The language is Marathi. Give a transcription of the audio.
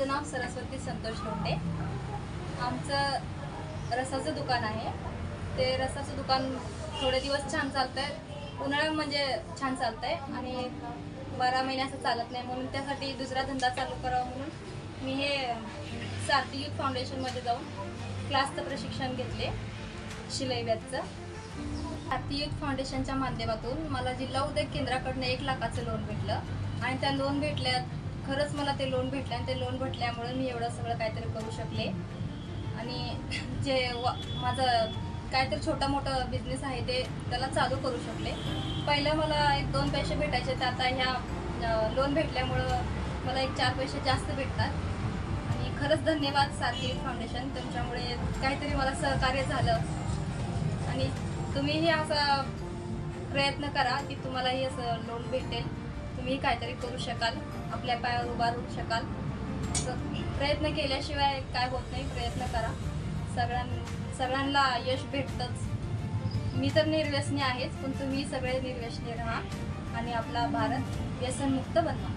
माझं नाव सरस्वती संतोष लोंढे। आमचं रसाचं दुकान आहे। ते रसाचं दुकान थोडे दिवस छान चालतंय, उन्हाळ्यात म्हणजे छान चालतंय आणि 12 महिने असं चालत नाही, म्हणून त्यासाठी दुसरा धंदा चालू करावा म्हणून मी हे सारथी यूथ फाउंडेशनमध्ये जाऊन क्लासचं प्रशिक्षण घेतले शिलाई बॅचचं। सारथी यूथ फाउंडेशनच्या माध्यमातून मला जिल्हा उद्योग केंद्राकडून 1 लाखाचं लोन भेटलं आणि त्या लोन भेटल्यात खरंच मला ते लोन भेटलं आणि ते लोन भेटल्यामुळे मी एवढं सगळं काहीतरी करू शकले आणि जे माझं काहीतरी छोटा मोठा बिझनेस आहे ते त्याला चालू करू शकले। पहिलं मला 1-2 पैसे भेटायचे, तर आता ह्या लोन भेटल्यामुळं मला 1-4 पैसे जास्त भेटतात आणि खरंच धन्यवाद सारथी यूथ फाउंडेशन, तुमच्यामुळे काहीतरी मला सहकार्य झालं आणि तुम्हीही असा प्रयत्न करा की तुम्हालाही असं लोन भेटेल, तुम्ही काहीतरी करू शकाल, आपल्या पायावर उभा राहू शकाल। प्रयत्न केल्याशिवाय काय होत नाही, प्रयत्न करा, सगळ्यांना यश भेटतंच। मी तर निर्व्यसनी आहेच, पण तुम्ही सगळे निर्व्यसनी राहा आणि आपला भारत व्यसनमुक्त बनवा।